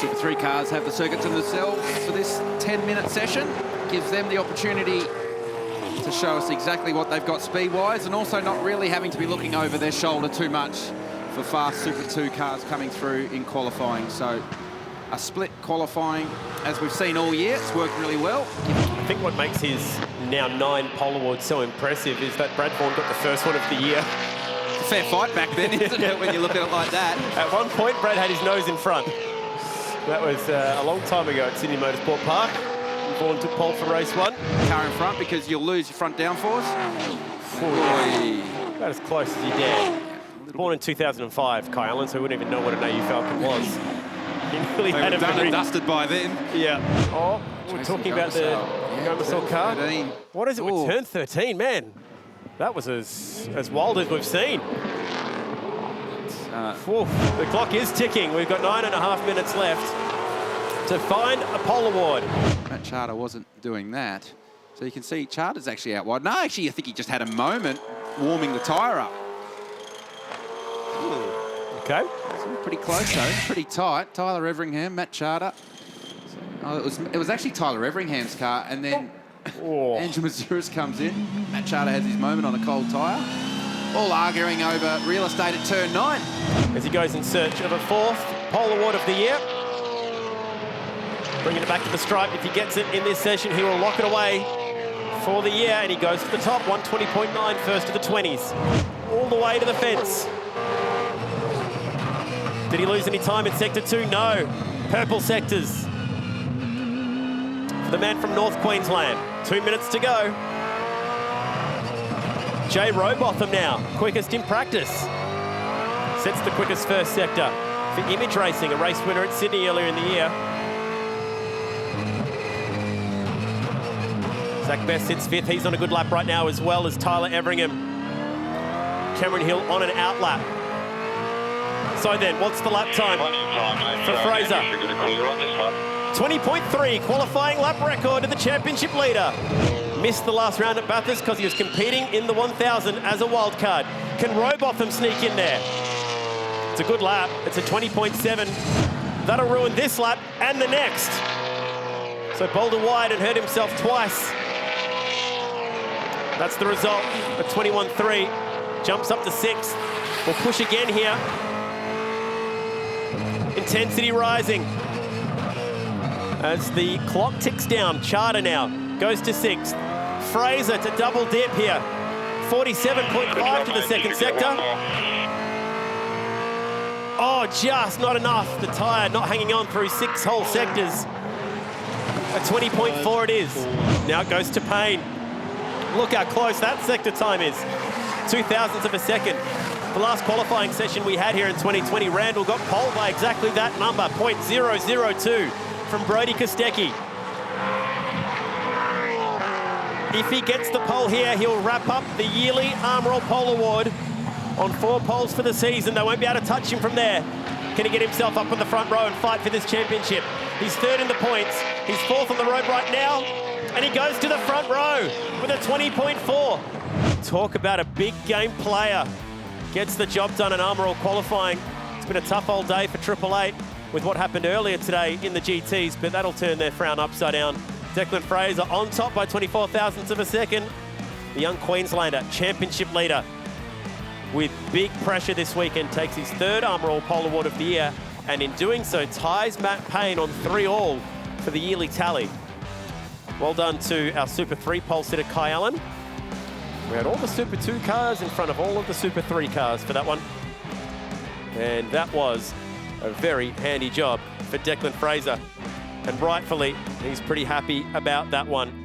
Super 3 cars have the circuit to themselves for this 10-minute session. Gives them the opportunity to show us exactly what they've got speed-wise, and also not really having to be looking over their shoulder too much for fast Super 2 cars coming through in qualifying. So a split qualifying, as we've seen all year, it's worked really well. I think what makes his now 9 pole awards so impressive is that Brad Vaughan got the first one of the year. It's a fair fight back then, isn't it, when you look at it like that? At one point, Brad had his nose in front. That was a long time ago at Sydney Motorsport Park. Vaughan took pole for race 1. Car in front because you'll lose your front downforce. About as close as you dare. Born in 2005, Kai Allen, so we wouldn't even know what an AU Falcon was. He nearly had it done and dusted by then. Yeah. Oh, we're talking about the Gomersall car. 13. What is it with turn 13, man? That was as wild as we've seen. The clock is ticking. We've got 9.5 minutes left to find a pole award. Matt Charter wasn't doing that. So you can see Charter's actually out wide. No, actually, I think he just had a moment warming the tyre up. Okay. So pretty close, though. Pretty tight. Tyler Everingham, Matt Charter. Oh, it was actually Tyler Everingham's car, and then Andrew Mazuris comes in. Matt Charter has his moment on a cold tyre. All arguing over real estate at turn 9. As he goes in search of a 4th pole award of the year. Bringing it back to the stripe. If he gets it in this session, he will lock it away for the year, and he goes to the top. 120.9, first of the 20s. All the way to the fence. Did he lose any time in Sector 2? No. Purple sectors. For the man from North Queensland. 2 minutes to go. Jay Robotham now, quickest in practice. Sets the quickest first sector for Image Racing, a race winner at Sydney earlier in the year. Zach Best sits 5th. He's on a good lap right now, as well as Tyler Everingham. Cameron Hill on an out lap. So then, what's the lap time for Fraser? 20.3, qualifying lap record to the championship leader. Missed the last round at Bathurst because he was competing in the 1,000 as a wild card. Can Robotham sneak in there? It's a good lap. It's a 20.7. That'll ruin this lap and the next. So Boulder wide and hurt himself twice. That's the result. A 21.3 jumps up to 6th. We'll push again here. Intensity rising. As the clock ticks down, Charter now goes to 6th. Fraser to double dip here. 47.5 to the second sector. Oh, just not enough. The tyre not hanging on through 6 whole sectors. A 20.4 it is. Now it goes to Payne. Look how close that sector time is. 0.02 of a second. The last qualifying session we had here in 2020, Randall got pole by exactly that number, 0.002 from Brody Kostecki. If he gets the pole here, he'll wrap up the yearly Arm Roll Pole Award on 4 poles for the season. They won't be able to touch him from there. Can he get himself up on the front row and fight for this championship? He's 3rd in the points. He's 4th on the road right now. And he goes to the front row with a 20.4. Talk about a big game player. Gets the job done in Arm Roll qualifying. It's been a tough old day for Triple Eight with what happened earlier today in the GTs, but that'll turn their frown upside down. Declan Fraser on top by 24,000ths of a second. The young Queenslander, championship leader, with big pressure this weekend, takes his 3rd Arm Roll Pole Award of the year, and in doing so, ties Matt Payne on 3-all for the yearly tally. Well done to our Super 3 pole sitter, Kai Allen. We had all the Super 2 cars in front of all of the Super 3 cars for that one. And that was a very handy job for Declan Fraser. And rightfully, he's pretty happy about that one.